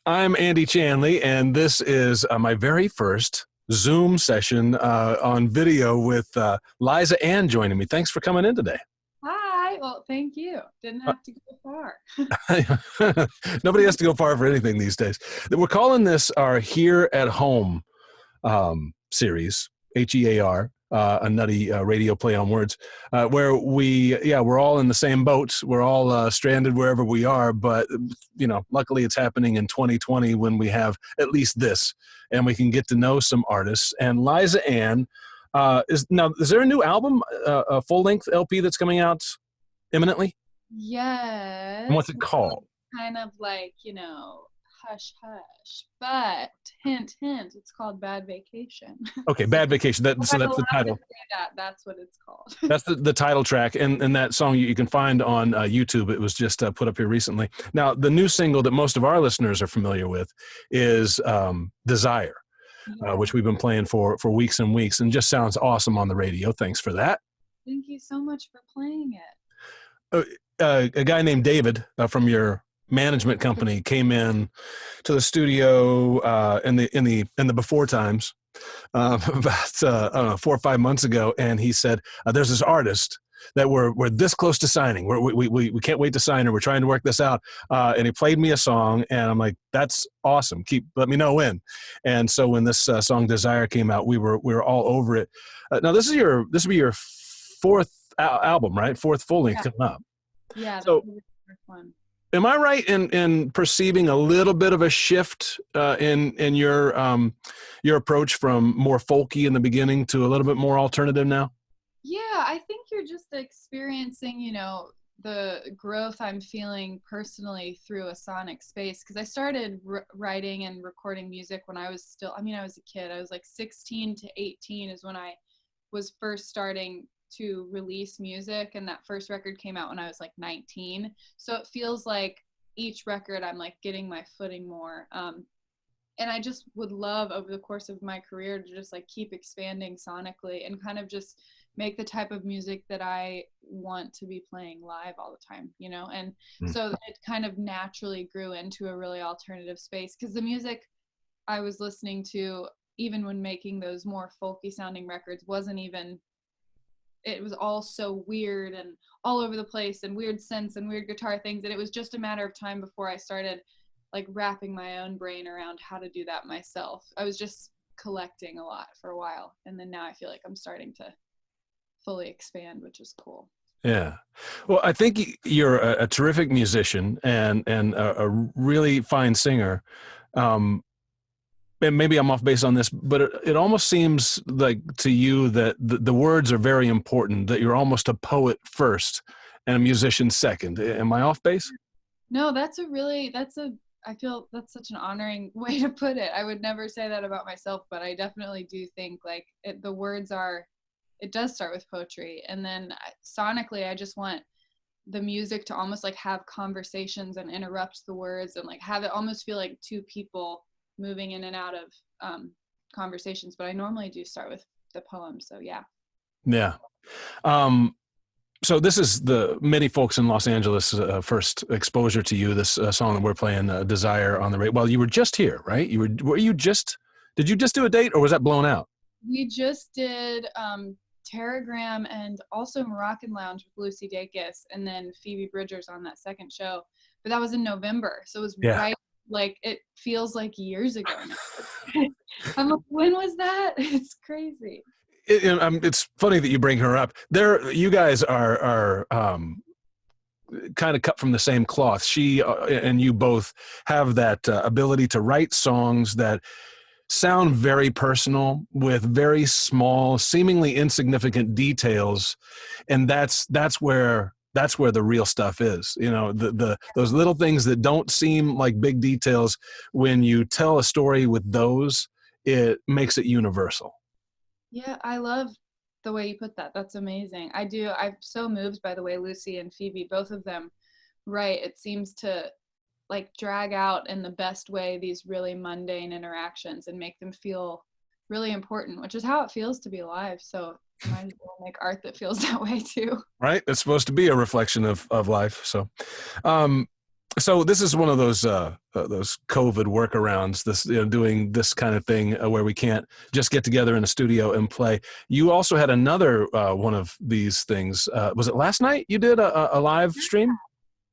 I'm Andy Chanley, and this is my very first Zoom session on video with Liza Anne joining me. Thanks for coming in today. Hi. Well, thank you. Didn't have to go far. Nobody has to go far for anything these days. We're calling this our Here at Home series, HEAR, a nutty radio play on words, where we're all in the same boat. We're all stranded wherever we are, but luckily it's happening in 2020 when we have at least this, and we can get to know some artists. And Liza Anne is there a new album, a full-length LP that's coming out imminently? Yes. And what's it called? Kind of like, hush, hush. But hint, hint, it's called Bad Vacation. Okay, Bad Vacation. So that's the title. That's what it's called. That's the title track, and that song you can find on YouTube. It was just put up here recently. Now, the new single that most of our listeners are familiar with is Desire, which we've been playing for weeks and weeks, and just sounds awesome on the radio. Thanks for that. Thank you so much for playing it. A guy named David from your management company came in to the studio in the before times about I don't know, 4 or 5 months ago, and he said there's this artist that we're this close to signing. We can't wait to sign her. We're trying to work this out. And he played me a song, and I'm like, that's awesome. Let me know when. And so when this song Desire came out, we were all over it. Now this will be your fourth album, right? Fourth full length coming up. Yeah. So, that's the first one. am I right in perceiving a little bit of a shift in your approach from more folky in the beginning to a little bit more alternative now? Yeah, I think you're just experiencing, the growth I'm feeling personally through a sonic space. Because I started writing and recording music when I was I was a kid. I was like 16 to 18 is when I was first starting to release music, and that first record came out when I was like 19. So it feels like each record I'm like getting my footing more. And I just would love over the course of my career to just like keep expanding sonically and kind of just make the type of music that I want to be playing live all the time, and so it kind of naturally grew into a really alternative space, because the music I was listening to, even when making those more folky sounding records, it was all so weird and all over the place and weird synths and weird guitar things. And it was just a matter of time before I started like wrapping my own brain around how to do that myself. I was just collecting a lot for a while. And then now I feel like I'm starting to fully expand, which is cool. Yeah. Well, I think you're a terrific musician and a really fine singer. And maybe I'm off base on this, but it almost seems like to you that the words are very important, that you're almost a poet first and a musician second. Am I off base? No, I feel that's such an honoring way to put it. I would never say that about myself, but I definitely do think like the words it does start with poetry. And then sonically, I just want the music to almost like have conversations and interrupt the words and like have it almost feel like two people moving in and out of conversations. But I normally do start with the poem. So yeah. Yeah. So this is the many folks in Los Angeles first exposure to you, this song that we're playing, Desire, on the radio. Well, you were just here, right? Did you just do a date, or was that blown out? We just did Teragram and also Moroccan Lounge with Lucy Dacus, and then Phoebe Bridgers on that second show. But that was in November. So it was right, like it feels like years ago now. I'm like, when was that? It's crazy. It's funny that you bring her up. You guys are kind of cut from the same cloth. She and you both have that ability to write songs that sound very personal with very small, seemingly insignificant details, and that's where the real stuff is. Those little things that don't seem like big details. When you tell a story with those, it makes it universal. Yeah, I love the way you put that. That's amazing. I do. I'm so moved by the way Lucy and Phoebe, both of them, write. It seems to like drag out in the best way these really mundane interactions and make them feel really important, which is how it feels to be alive. So I might as well make art that feels that way too. Right? It's supposed to be a reflection of life. So So this is one of those COVID workarounds. This doing this kind of thing where we can't just get together in a studio and play. You also had another one of these things. Was it last night? You did a live stream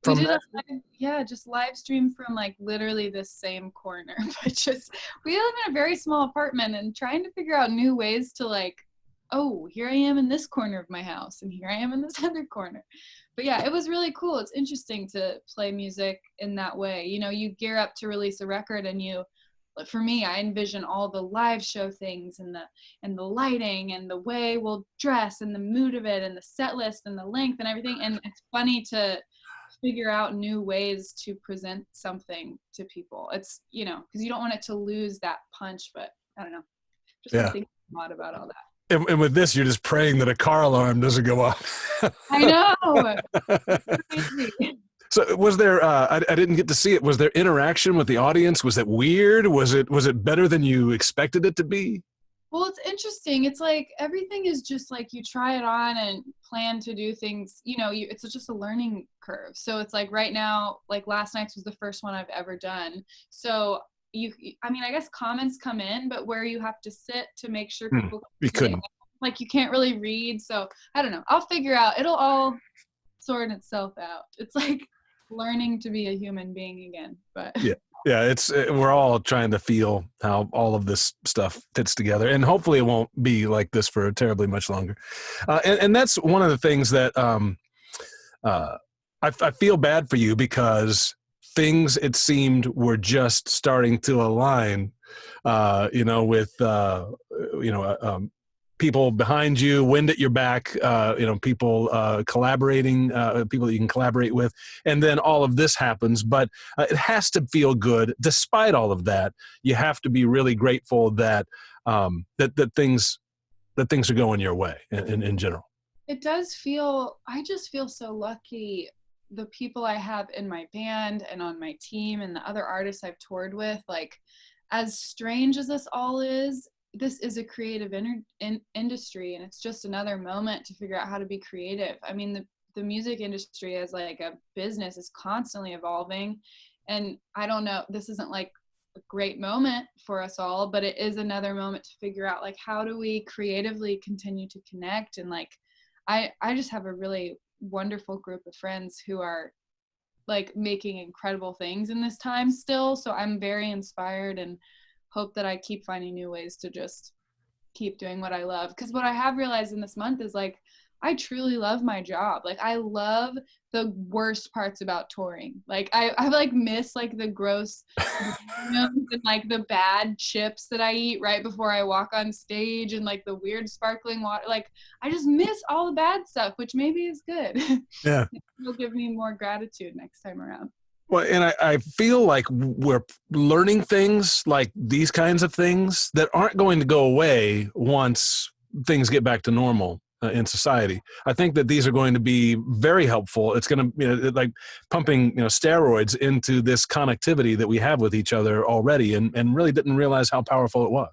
We from did that? just live stream from like literally the same corner, but just we live in a very small apartment and trying to figure out new ways to like, oh, here I am in this corner of my house and here I am in this other corner. But yeah, it was really cool. It's interesting to play music in that way. You know, you gear up to release a record and for me, I envision all the live show things and the lighting and the way we'll dress and the mood of it and the set list and the length and everything. And it's funny to figure out new ways to present something to people. It's, you know, because you don't want it to lose that punch, but I don't know. Just been thinking a lot about all that. And with this, you're just praying that a car alarm doesn't go off. I know. Crazy. So was there, I didn't get to see it. Was there interaction with the audience? Was it weird? Was it better than you expected it to be? Well, it's interesting. It's like everything is just like you try it on and plan to do things, you know, it's just a learning curve. So it's like right now, like last night's was the first one I've ever done. So I mean, I guess comments come in, but where you have to sit to make sure people you couldn't. Like you can't really read. So I don't know. I'll figure out. It'll all sort itself out. It's like learning to be a human being again. But yeah, we're all trying to feel how all of this stuff fits together, and hopefully it won't be like this for terribly much longer. And that's one of the things that I feel bad for you, because things, it seemed, were just starting to align, with, people behind you, wind at your back, people collaborating, people that you can collaborate with. And then all of this happens, but it has to feel good. Despite all of that, you have to be really grateful that, that things are going your way in general. It does I just feel so lucky. The people I have in my band and on my team and the other artists I've toured with, like, as strange as this all is, this is a creative industry, and it's just another moment to figure out how to be creative. I mean, the music industry as like a business is constantly evolving, and I don't know, this isn't like a great moment for us all, but it is another moment to figure out, like, how do we creatively continue to connect. And like, I just have a really wonderful group of friends who are like making incredible things in this time still. So I'm very inspired and hope that I keep finding new ways to just keep doing what I love. Because what I have realized in this month is like, I truly love my job. Like, I love the worst parts about touring. Like, I like miss like the gross and like the bad chips that I eat right before I walk on stage, and like the weird sparkling water. Like, I just miss all the bad stuff, which maybe is good. Yeah. It'll give me more gratitude next time around. Well, and I feel like we're learning things like these kinds of things that aren't going to go away once things get back to normal in society. I think that these are going to be very helpful. It's going to, like pumping, steroids into this connectivity that we have with each other already, and really didn't realize how powerful it was.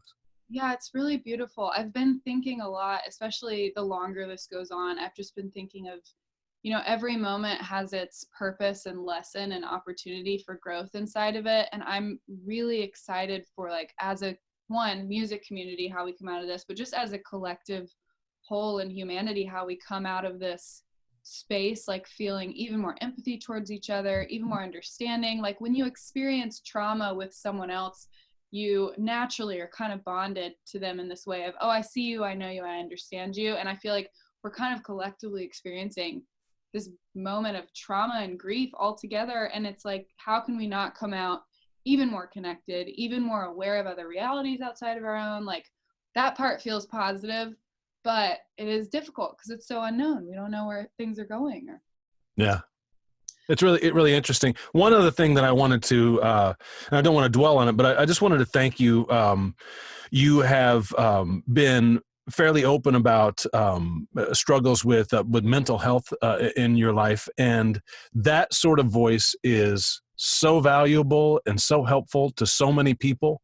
Yeah, it's really beautiful. I've been thinking a lot, especially the longer this goes on. I've just been thinking of, every moment has its purpose and lesson and opportunity for growth inside of it. And I'm really excited for, like, as a music community, how we come out of this, but just as a collective whole in humanity, how we come out of this space, like feeling even more empathy towards each other, even more understanding. Like, when you experience trauma with someone else, you naturally are kind of bonded to them in this way of, oh, I see you, I know you, I understand you. And I feel like we're kind of collectively experiencing this moment of trauma and grief all together. And it's like, how can we not come out even more connected, even more aware of other realities outside of our own? Like, that part feels positive, but it is difficult because it's so unknown. We don't know where things are going. Yeah. It's really interesting. One other thing that I wanted to, and I don't want to dwell on it, but I just wanted to thank you. You have been fairly open about struggles with mental health in your life, and that sort of voice is so valuable and so helpful to so many people,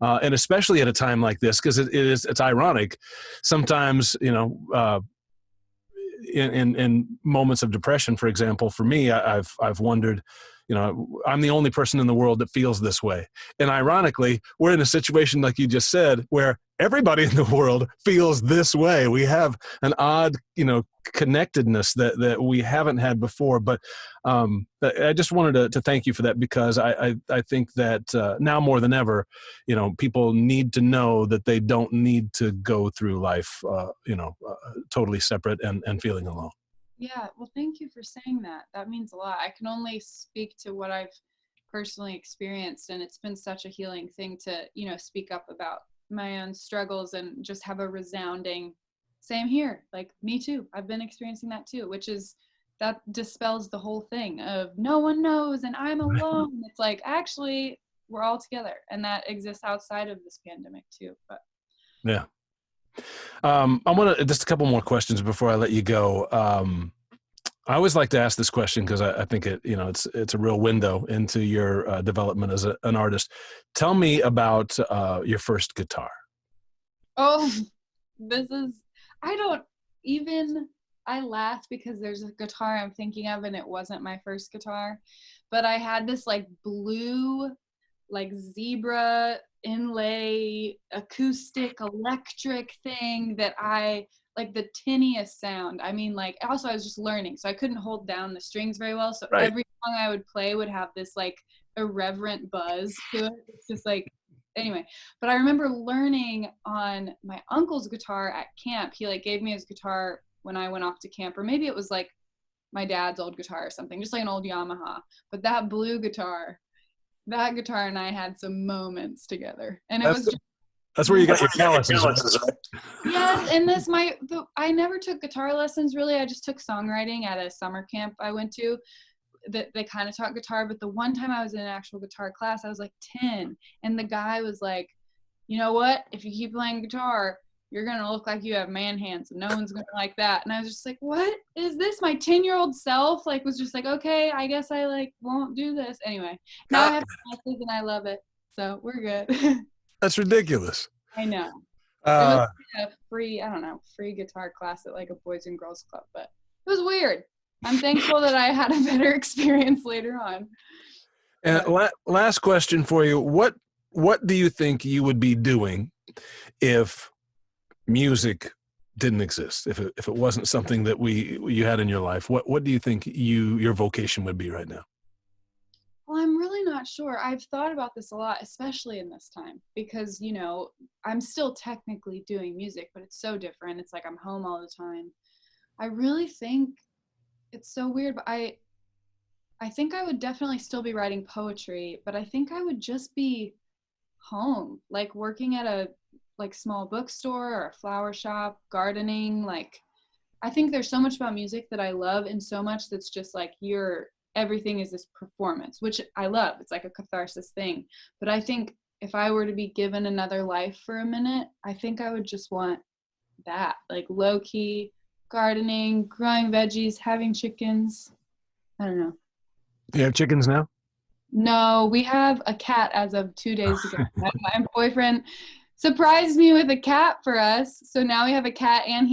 and especially at a time like this, because it's ironic. Sometimes, in moments of depression, for example, for me, I've wondered, I'm the only person in the world that feels this way. And ironically, we're in a situation, like you just said, where everybody in the world feels this way. We have an odd, connectedness that we haven't had before. But I just wanted to thank you for that, because I think that now more than ever, people need to know that they don't need to go through life, totally separate and feeling alone. Yeah, well, thank you for saying that. That means a lot. I can only speak to what I've personally experienced, and it's been such a healing thing to, speak up about my own struggles and just have a resounding same here. Like, me too. I've been experiencing that too, that dispels the whole thing of no one knows and I'm alone. It's like, actually, we're all together, and that exists outside of this pandemic too. But yeah. I want to just a couple more questions before I let you go. I always like to ask this question because I think it's a real window into your development as an artist. Tell me about your first guitar. oh, I don't even, I laugh because there's a guitar I'm thinking of and it wasn't my first guitar, but I had this like blue, like zebra inlay acoustic electric thing that I like, the tinniest sound. I mean, like, also I was just learning, so I couldn't hold down the strings very well, so Right. every song I would play would have this like irreverent buzz to it. It's just like, anyway. But I remember learning on my uncle's guitar at camp. He like gave me his guitar when I went off to camp, or maybe it was like my dad's old guitar or something, just like an old Yamaha. But that blue guitar, that guitar and I had some moments together, and that's where you got your calluses. Yes, and I never took guitar lessons really. I just took songwriting at a summer camp I went to. They kind of taught guitar, but the one time I was in an actual guitar class, I was like 10, and the guy was like, "You know what? If you keep playing guitar, you're gonna look like you have man hands, and no one's gonna like that." And I was just like, "What is this?" My 10-year-old self like was just like, "Okay, I guess I like won't do this." Anyway, now I have classes and I love it, so we're good. That's ridiculous. I know. It was a free guitar class at like a Boys and Girls Club, but it was weird. I'm thankful that I had a better experience later on. And last question for you. What do you think you would be doing if music didn't exist? If it wasn't something that you had in your life, what do you think your vocation would be right now? Well, I'm really not sure. I've thought about this a lot, especially in this time, because, I'm still technically doing music, but it's so different. It's like I'm home all the time. I really think it's so weird, but I think I would definitely still be writing poetry, but I think I would just be home, like working at a like small bookstore or a flower shop, gardening. Like, I think there's so much about music that I love, and so much that's just like everything is this performance, which I love. It's like a catharsis thing. But I think if I were to be given another life for a minute, I think I would just want that, like low key gardening, growing veggies, having chickens. I don't know. You have chickens now? No, we have a cat as of 2 days ago. My boyfriend surprised me with a cat for us. So now we have a cat, and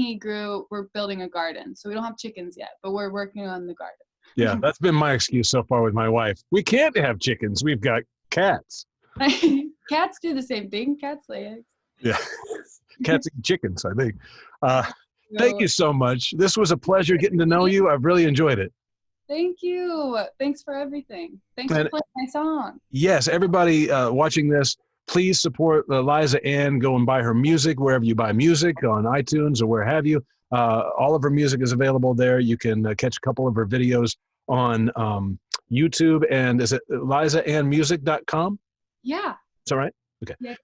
we're building a garden. So we don't have chickens yet, but we're working on the garden. Yeah, that's been my excuse so far with my wife. We can't have chickens. We've got cats. Cats do the same thing. Cats lay eggs. Yeah. Cats eat chickens, I think. Thank you so much. This was a pleasure getting to know you. I've really enjoyed it. Thank you. Thanks for everything. Thanks for playing my song. Yes, everybody watching this, please support Liza Anne. Go and buy her music wherever you buy music, on iTunes or where have you. All of her music is available there. You can catch a couple of her videos on YouTube. And is it lizaannemusic.com? Yeah. Is that right? Okay. Yeah.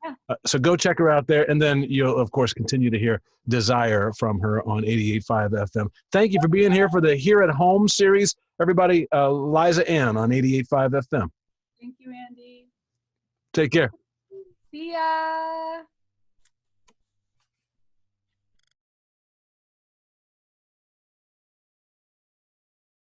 So go check her out there. And then you'll, of course, continue to hear Desire from her on 88.5 FM. Thank you for being here for the Here at Home series. Everybody, Liza Anne on 88.5 FM. Thank you, Andy. Take care. See ya.